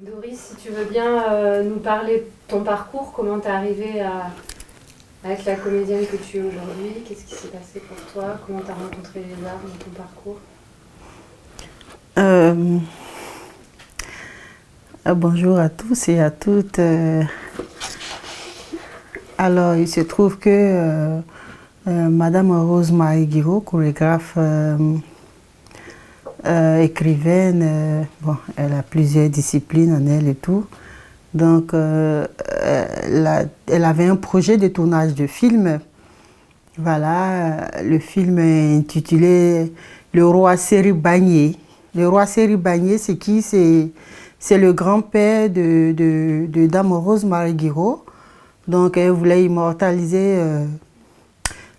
Doris, si tu veux bien nous parler de ton parcours, comment t'es arrivée à être la comédienne que tu es aujourd'hui, qu'est-ce qui s'est passé pour toi, comment t'as rencontré les arts dans ton parcours? Euh, Bonjour à tous et à toutes. Alors, il se trouve que Madame Rose-Marie Guiraud, chorégraphe, écrivaine, bon, elle a plusieurs disciplines en elle et tout. Donc, elle avait un projet de tournage de film. Voilà, le film est intitulé Le roi Séribagné. Le roi Séribagné, c'est qui? C'est le grand-père de Dame Rose Marie Guiraud. Donc, elle voulait immortaliser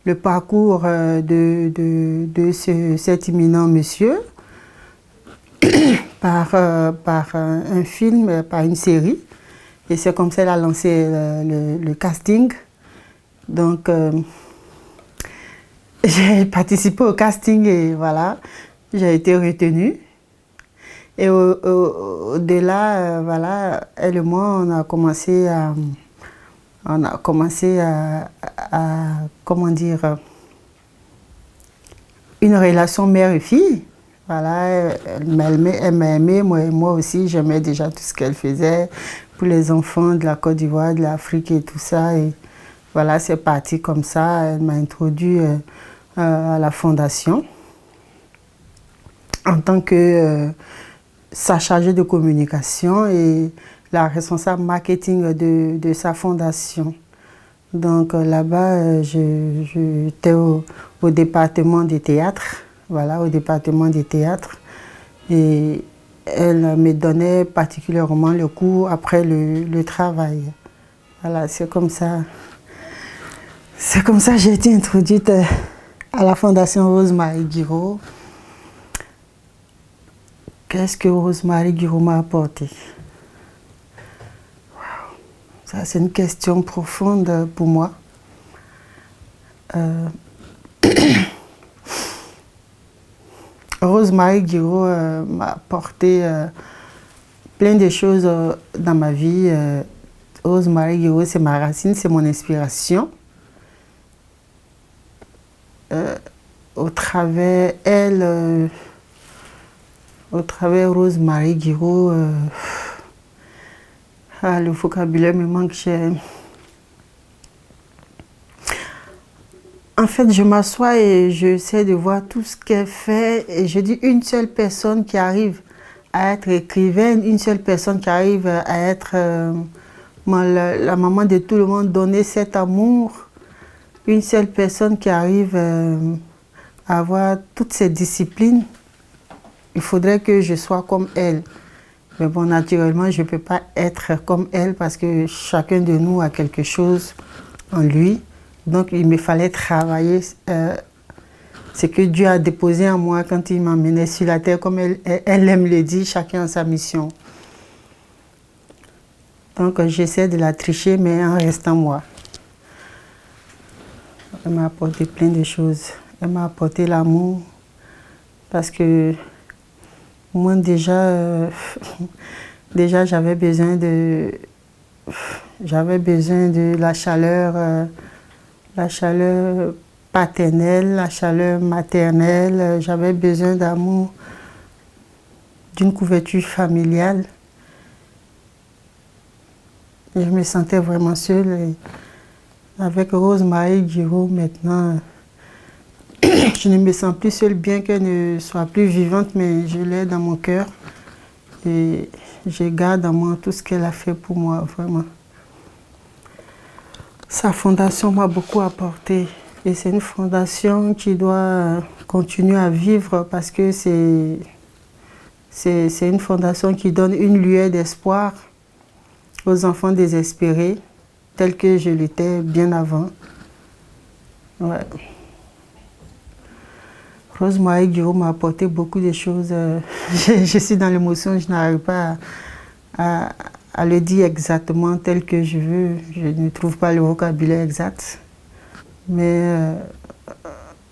le parcours de cet éminent monsieur par un film, par une série. Et c'est comme ça qu'elle a lancé le casting. Donc, j'ai participé au casting et voilà, j'ai été retenue. Et au-delà, voilà, elle et moi, on a commencé comment dire, une relation mère et fille. Voilà, elle m'a aimé, moi aussi, j'aimais déjà tout ce qu'elle faisait pour les enfants de la Côte d'Ivoire, de l'Afrique et tout ça. Et voilà, c'est parti comme ça. Elle m'a introduit à la fondation en tant que sa chargée de communication et la responsable marketing de sa fondation. Donc là-bas, j'étais au département des théâtres, voilà, au département des théâtres. Et elle me donnait particulièrement le cours après le travail. Voilà, c'est comme ça que j'ai été introduite à la Fondation Rose-Marie Guiraud. Qu'est-ce que Rose-Marie Guiraud m'a apporté? Ça, c'est une question profonde pour moi. Rose-Marie Guiraud m'a apporté plein de choses dans ma vie. Rose-Marie Guiraud, c'est ma racine, c'est mon inspiration. Au travers elle, au travers Rose-Marie Guiraud, le vocabulaire me manque. En fait, je m'assois et j'essaie de voir tout ce qu'elle fait et je dis une seule personne qui arrive à être écrivaine, une seule personne qui arrive à être la maman de tout le monde, donner cet amour, une seule personne qui arrive à avoir toutes ces disciplines. Il faudrait que je sois comme elle. Mais bon, naturellement, je ne peux pas être comme elle parce que chacun de nous a quelque chose en lui. Donc, il me fallait travailler ce que Dieu a déposé en moi quand il m'emmenait sur la terre, comme elle aime le dire, chacun a sa mission. Donc, j'essaie de la tricher, mais en restant moi. Elle m'a apporté plein de choses. Elle m'a apporté l'amour parce que moi, déjà, déjà j'avais besoin de la chaleur paternelle, la chaleur maternelle. J'avais besoin d'amour, d'une couverture familiale. Et je me sentais vraiment seule. Et avec Rose-Marie Guiraud, maintenant, je ne me sens plus seule, bien qu'elle ne soit plus vivante, mais je l'ai dans mon cœur. Et je garde en moi tout ce qu'elle a fait pour moi, vraiment. Sa fondation m'a beaucoup apporté. Et c'est une fondation qui doit continuer à vivre parce que c'est une fondation qui donne une lueur d'espoir aux enfants désespérés, tels que je l'étais bien avant. Ouais. Rose-Marie Guiraud m'a apporté beaucoup de choses. Je suis dans l'émotion, je n'arrive pas à le dire exactement tel que je veux. Je ne trouve pas le vocabulaire exact. Mais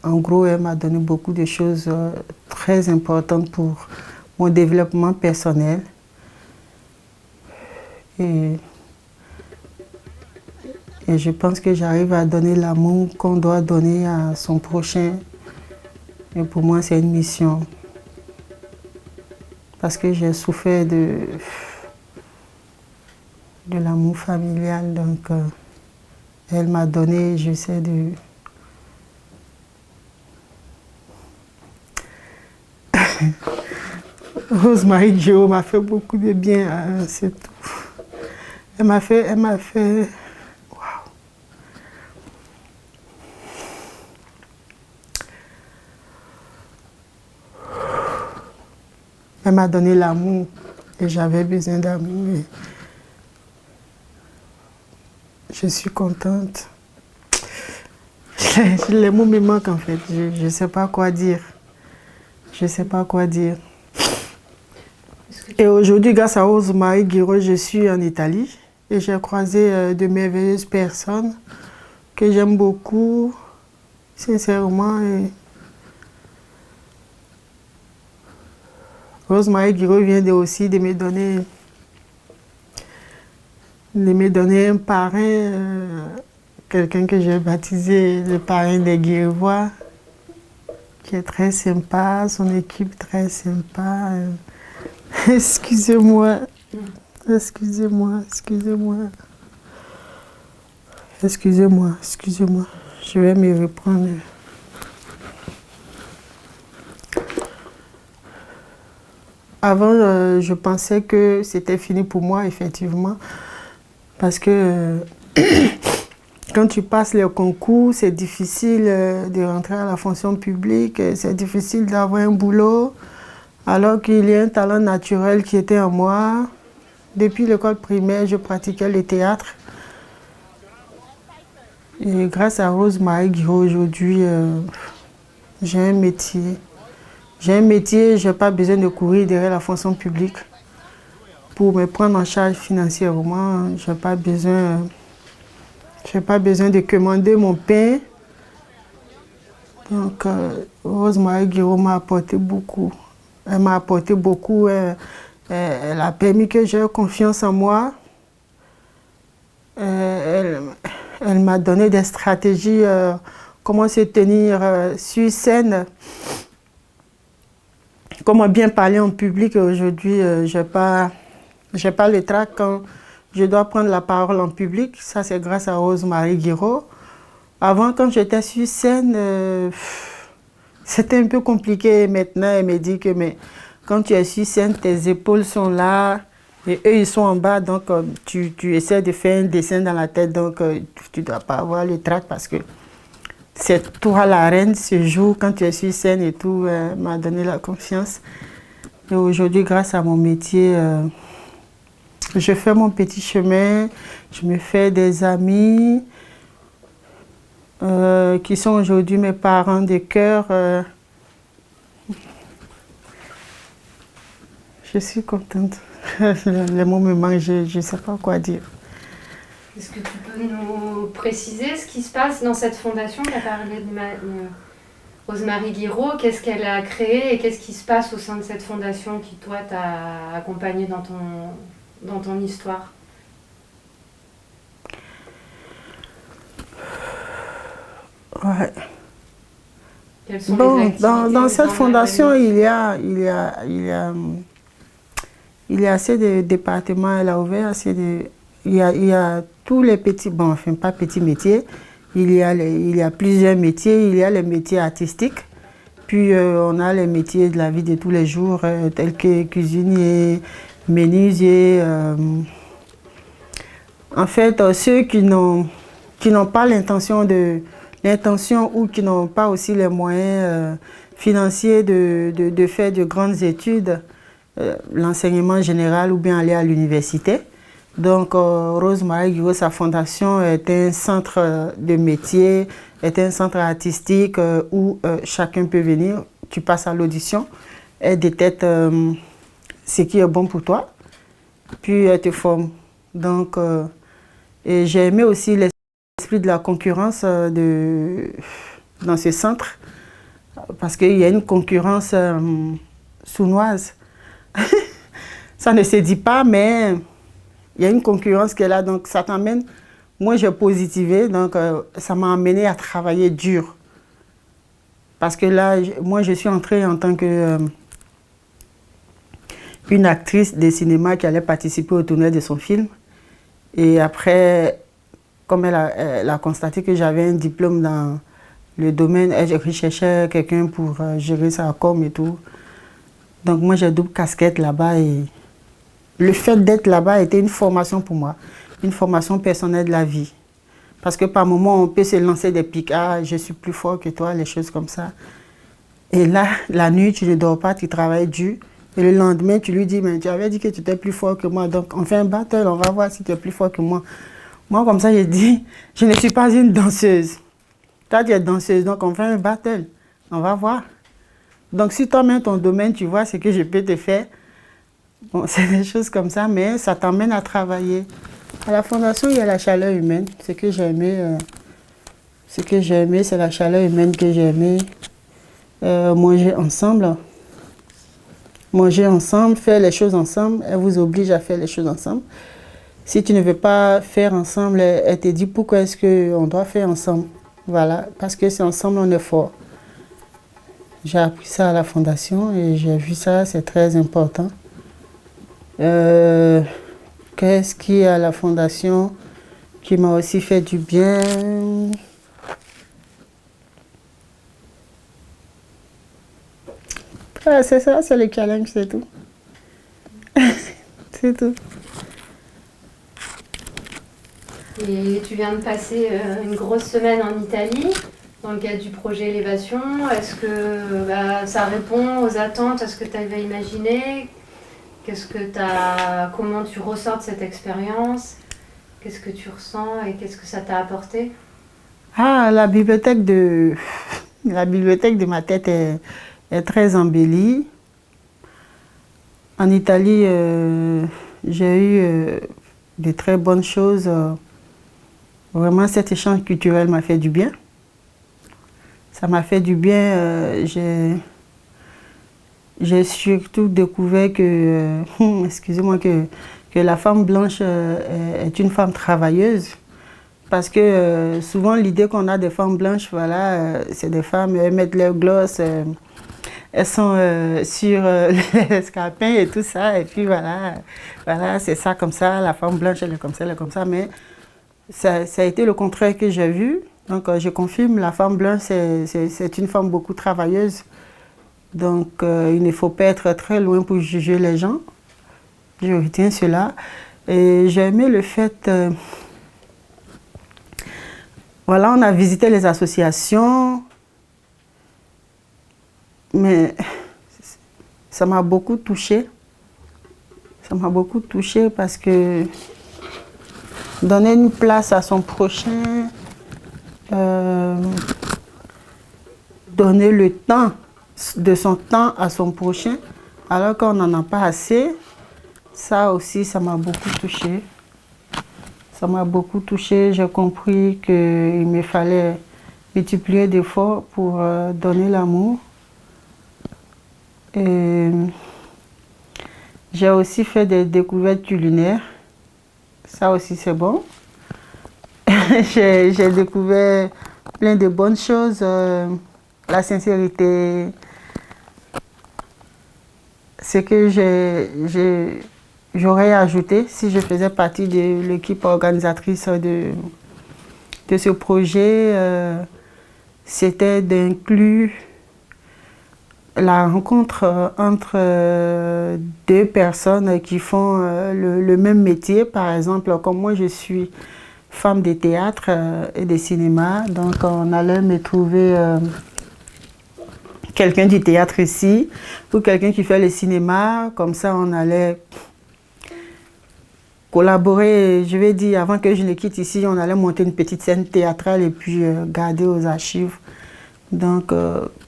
en gros, elle m'a donné beaucoup de choses très importantes pour mon développement personnel. Et, et je pense que j'arrive à donner l'amour qu'on doit donner à son prochain. Et pour moi, c'est une mission. Parce que j'ai souffert de l'amour familial. Donc, elle m'a donné, j'essaie de... Rosemary Guiraud m'a fait beaucoup de bien, c'est tout. Elle m'a fait... Waouh. Elle m'a donné l'amour et j'avais besoin d'amour. Je suis contente. Les mots me manquent en fait. Je ne sais pas quoi dire. Je ne sais pas quoi dire. Et aujourd'hui, grâce à Rosemary Guiraud, je suis en Italie et j'ai croisé de merveilleuses personnes que j'aime beaucoup, sincèrement. Et Rosemary Guiraud vient aussi de me donner un parrain, quelqu'un que j'ai baptisé le parrain des Guirois, qui est très sympa, son équipe très sympa. Excusez-moi, excusez-moi, excusez-moi. Excusez-moi, excusez-moi. Je vais me reprendre. Avant, je pensais que c'était fini pour moi, effectivement. Parce que quand tu passes les concours, c'est difficile de rentrer à la fonction publique, c'est difficile d'avoir un boulot. Alors qu'il y a un talent naturel qui était en moi. Depuis l'école primaire, je pratiquais le théâtre. Et grâce à Rosemary Guiraud, aujourd'hui, j'ai un métier. J'ai un métier, je n'ai pas besoin de courir derrière la fonction publique pour me prendre en charge financièrement. Je n'ai pas besoin de commander mon pain. Donc, Rosemary Guiraud m'a apporté beaucoup. Elle m'a apporté beaucoup. Elle a permis que j'aie confiance en moi. Elle m'a donné des stratégies, comment se tenir sur scène, comment bien parler en public. Aujourd'hui, je n'ai pas le trac quand je dois prendre la parole en public. Ça, c'est grâce à Rosemary Guiraud. Avant, quand j'étais sur scène, c'était un peu compliqué. Maintenant, elle me dit que quand tu es sur scène, tes épaules sont là et eux, ils sont en bas. Donc, tu essaies de faire un dessin dans la tête. Donc, tu ne dois pas avoir le trac parce que c'est toi la reine ce jour quand tu es sur scène et tout. M'a donné la confiance. Et aujourd'hui, grâce à mon métier, je fais mon petit chemin. Je me fais des amis qui sont aujourd'hui mes parents de cœur. Je suis contente. Les mots me manquent, je ne sais pas quoi dire. Est-ce que tu peux nous préciser ce qui se passe dans cette fondation qui a parlé de Rosemary Guiraud? Qu'est-ce qu'elle a créé et qu'est-ce qui se passe au sein de cette fondation qui, toi, t'a accompagné dans ton histoire? Ouais. Quelles sont les activités dans cette fondation, il y a assez de départements. Elle a ouvert assez de... Il y a tous les petits... Bon, enfin, pas petits métiers. Il y a plusieurs métiers. Il y a les métiers artistiques. Puis, on a les métiers de la vie de tous les jours, tels que cuisinier, menuisier. En fait, ceux qui n'ont pas l'intention ou qui n'ont pas aussi les moyens financiers de faire de grandes études, l'enseignement général ou bien aller à l'université. Donc, Rosemary Guiraud, sa fondation est un centre de métier, est un centre artistique où chacun peut venir. Tu passes à l'audition, elle détecte ce qui est bon pour toi, puis elle te forme. Donc, et j'ai aimé aussi l'esprit de la concurrence dans ce centre, parce qu'il y a une concurrence sournoise. Ça ne se dit pas, mais il y a une concurrence qui est là, donc ça t'emmène. Moi, j'ai positivé, donc ça m'a amené à travailler dur. Parce que là, moi, je suis entrée en tant que une actrice de cinéma qui allait participer au tournoi de son film. Et après, comme elle a constaté que j'avais un diplôme dans le domaine, elle recherchait quelqu'un pour gérer sa com et tout. Donc moi, j'ai double casquette là-bas et le fait d'être là-bas était une formation pour moi, une formation personnelle de la vie. Parce que par moments, on peut se lancer des pics, ah, je suis plus fort que toi, les choses comme ça. Et là, la nuit, tu ne dors pas, tu travailles dur. Et le lendemain, tu lui dis, mais tu avais dit que tu étais plus fort que moi, donc on fait un battle, on va voir si tu es plus fort que moi. Moi, comme ça, j'ai dit, je ne suis pas une danseuse. Toi, tu es danseuse, donc on fait un battle, on va voir. Donc si toi-même, ton domaine, tu vois ce que je peux te faire, bon, c'est des choses comme ça, mais ça t'emmène à travailler. À la fondation, il y a la chaleur humaine. Ce que j'ai aimé, c'est la chaleur humaine que j'ai aimé. Manger ensemble. Manger ensemble, faire les choses ensemble. Elle vous oblige à faire les choses ensemble. Si tu ne veux pas faire ensemble, elle te dit pourquoi est-ce qu'on doit faire ensemble. Voilà, parce que c'est ensemble on est fort. J'ai appris ça à la fondation et j'ai vu ça, c'est très important. Qu'est-ce qui est à la fondation qui m'a aussi fait du bien? Ah, c'est ça, c'est le challenge, c'est tout. C'est tout. Et tu viens de passer une grosse semaine en Italie dans le cadre du projet Élévation. Est-ce que ça répond aux attentes, à ce que tu avais imaginé? Comment tu ressors de cette expérience? Qu'est-ce que tu ressens et qu'est-ce que ça t'a apporté? Ah, la bibliothèque de ma tête est très embellie. En Italie, j'ai eu de très bonnes choses. Vraiment, cet échange culturel m'a fait du bien. Ça m'a fait du bien. J'ai surtout découvert que, excusez-moi, que la femme blanche est une femme travailleuse. Parce que souvent, l'idée qu'on a des femmes blanches, voilà, c'est des femmes, elles mettent leur gloss, elles sont sur les escarpins et tout ça. Et puis voilà, c'est ça comme ça, la femme blanche, elle est comme ça, elle est comme ça. Mais ça a été le contraire que j'ai vu. Donc je confirme, la femme blanche, c'est une femme beaucoup travailleuse. Donc il ne faut pas être très loin pour juger les gens. Je retiens cela. Et j'ai aimé le fait... voilà, on a visité les associations. Mais ça m'a beaucoup touchée. Ça m'a beaucoup touchée parce que donner une place à son prochain, donner le temps, de son temps à son prochain, alors qu'on n'en a pas assez, ça aussi, ça m'a beaucoup touchée. Ça m'a beaucoup touchée. J'ai compris qu'il me fallait multiplier d'efforts pour donner l'amour. Et j'ai aussi fait des découvertes culinaires. Ça aussi, c'est bon. J'ai découvert plein de bonnes choses. La sincérité. Ce que j'aurais ajouté si je faisais partie de l'équipe organisatrice de ce projet, c'était d'inclure la rencontre entre deux personnes qui font le même métier. Par exemple, comme moi, je suis femme de théâtre et de cinéma, donc on allait me trouver quelqu'un du théâtre ici ou quelqu'un qui fait le cinéma. Comme ça, on allait collaborer. Je vais dire, avant que je ne quitte ici, on allait monter une petite scène théâtrale et puis garder aux archives. Donc,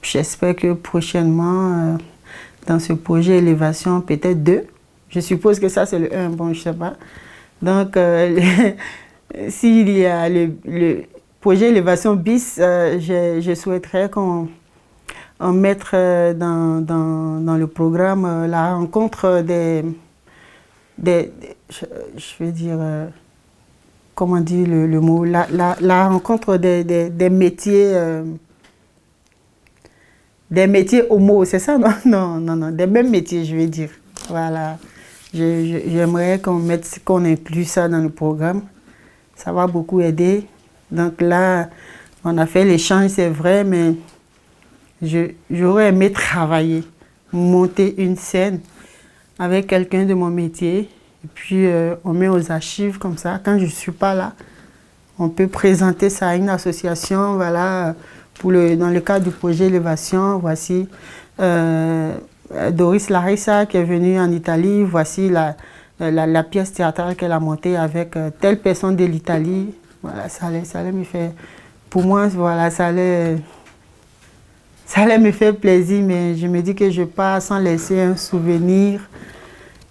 j'espère que prochainement, dans ce projet Élévation, peut-être 2. Je suppose que ça, c'est le 1, bon, je ne sais pas. Donc, s'il y a le projet Élévation bis, je souhaiterais qu'on mette dans le programme la rencontre je vais dire, comment dire le mot, la rencontre des métiers homo, c'est ça, non? Non, non, non, des mêmes métiers, je vais dire. Voilà. J'aimerais qu'on inclue ça dans le programme. Ça va beaucoup aider. Donc là, on a fait l'échange, c'est vrai, mais j'aurais aimé travailler, monter une scène avec quelqu'un de mon métier. Et puis, on met aux archives comme ça. Quand je ne suis pas là, on peut présenter ça à une association. Voilà, dans le cadre du projet Élévation, voici Doris Larissa qui est venue en Italie. Voici la pièce théâtrale qu'elle a montée avec telle personne de l'Italie. Voilà, ça allait me faire... Pour moi, voilà, ça allait me faire plaisir, mais je me dis que je pars sans laisser un souvenir.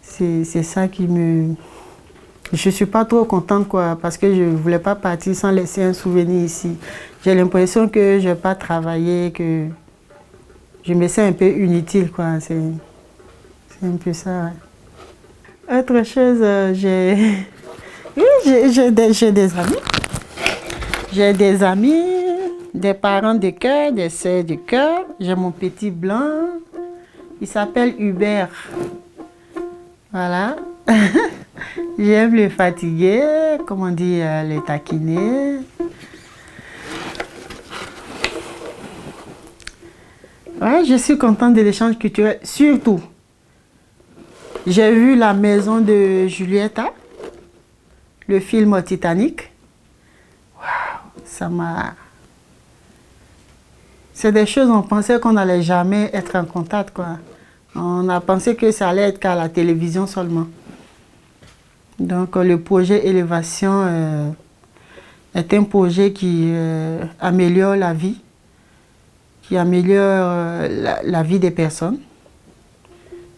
C'est ça qui me... Je ne suis pas trop contente, quoi, parce que je ne voulais pas partir sans laisser un souvenir ici. J'ai l'impression que je n'ai pas travaillé, que je me sens un peu inutile, quoi. C'est un peu ça, ouais. Autre chose, j'ai des amis. J'ai des amis, des parents de cœur, des sœurs de cœur. J'ai mon petit blanc. Il s'appelle Hubert. Voilà. J'aime le fatiguer, comme on dit, le taquiner. Ouais, je suis contente de l'échange culturel. Surtout, j'ai vu La Maison de Julieta, le film Titanic. Ça m'a... C'est des choses, on pensait qu'on n'allait jamais être en contact, quoi. On a pensé que ça allait être qu'à la télévision seulement. Donc, le projet Élévation est un projet qui améliore la vie, qui améliore la vie des personnes.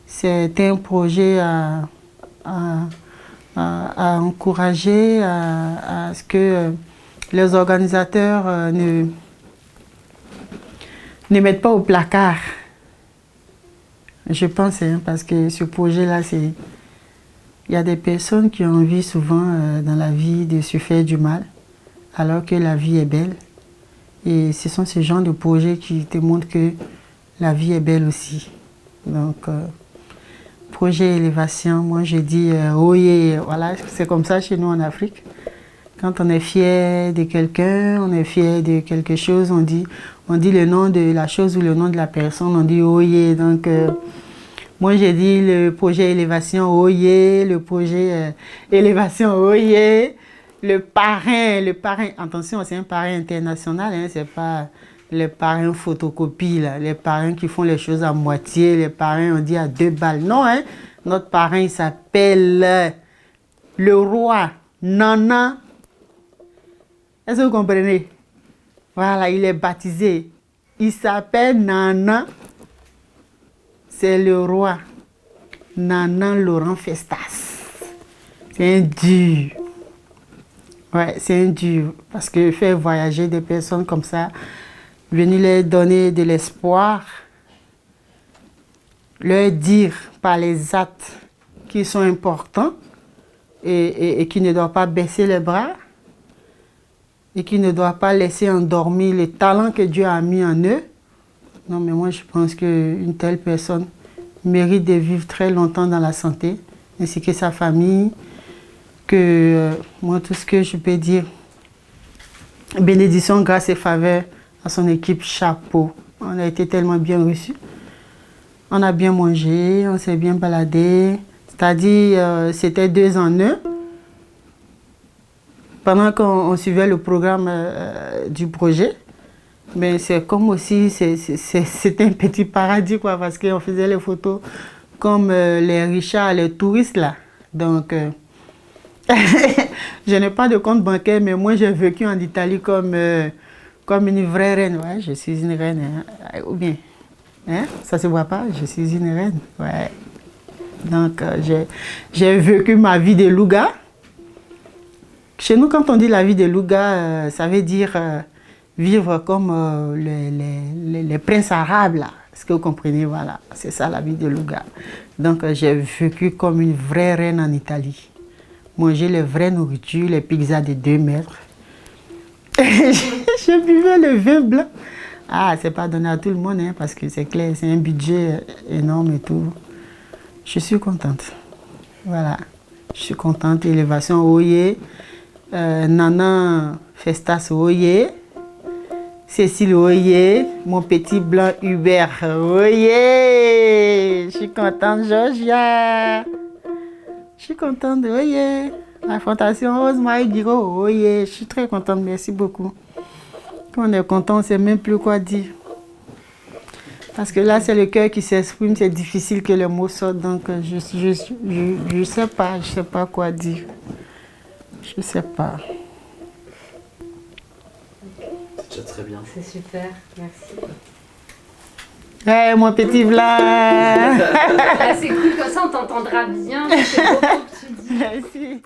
C'est un projet à encourager, à ce que les organisateurs ne mettent pas au placard. Je pense, hein, parce que ce projet-là, il y a des personnes qui ont envie souvent dans la vie de se faire du mal, alors que la vie est belle. Et ce sont ces genres de projets qui te montrent que la vie est belle aussi. Donc, projet Élévation, moi je dis oui, voilà, c'est comme ça chez nous en Afrique. Quand on est fier de quelqu'un, on est fier de quelque chose, on dit le nom de la chose ou le nom de la personne, on dit oye. Donc, moi j'ai dit le projet Élévation oye, le projet Élévation oye, le parrain, attention, c'est un parrain international, hein, c'est pas les parrains photocopie, là, les parrains qui font les choses à moitié, les parrains on dit à 2 balles. Non, hein, notre parrain il s'appelle le roi Nana. Est-ce que vous comprenez? Voilà, il est baptisé. Il s'appelle Nana. C'est le roi Nana Laurent Festas. C'est un dur. Ouais, c'est un dur. Parce que faire voyager des personnes comme ça, venir leur donner de l'espoir, leur dire par les actes qui sont importants et qui ne doivent pas baisser les bras, et qui ne doit pas laisser endormir les talents que Dieu a mis en eux. Non, mais moi, je pense qu'une telle personne mérite de vivre très longtemps dans la santé, ainsi que sa famille, moi, tout ce que je peux dire, bénédiction, grâce et faveur à son équipe, chapeau. On a été tellement bien reçus. On a bien mangé, on s'est bien baladé. C'est-à-dire, c'était 2 en 1. Pendant qu'on suivait le programme du projet, mais c'est comme aussi, c'était un petit paradis, quoi, parce qu'on faisait les photos comme les richards, les touristes, là. Donc, je n'ai pas de compte bancaire, mais moi, j'ai vécu en Italie comme une vraie reine. Ouais, je suis une reine, hein. Ou bien, hein? Ça se voit pas, je suis une reine. Ouais. Donc, j'ai vécu ma vie de louga. Chez nous, quand on dit la vie de louga, ça veut dire vivre comme les princes arabes, là. Est-ce que vous comprenez? Voilà, c'est ça la vie de Louga. Donc j'ai vécu comme une vraie reine en Italie. Manger les vraies nourritures, les pizzas de 2 mètres. Je buvais le vin blanc. Ah, c'est pas donné à tout le monde, hein, parce que c'est clair, c'est un budget énorme et tout. Je suis contente. Voilà, je suis contente. Élévation Oye, Nana Festas Oye, Cécile Oye, mon petit blanc Hubert Oye. Je suis contente, Georgia. Je suis contente, Oye. La Fondation Rosemary Guiraud, Oye. Je suis très contente, merci beaucoup. Quand on est content, on ne sait même plus quoi dire. Parce que là, c'est le cœur qui s'exprime, c'est difficile que les mots sortent, donc je sais pas quoi dire. Je sais pas. C'est déjà très bien. C'est super, merci. Hey, mon petit blanc. Ah, c'est cool, comme ça on t'entendra bien. C'est beau que tu dis. Merci.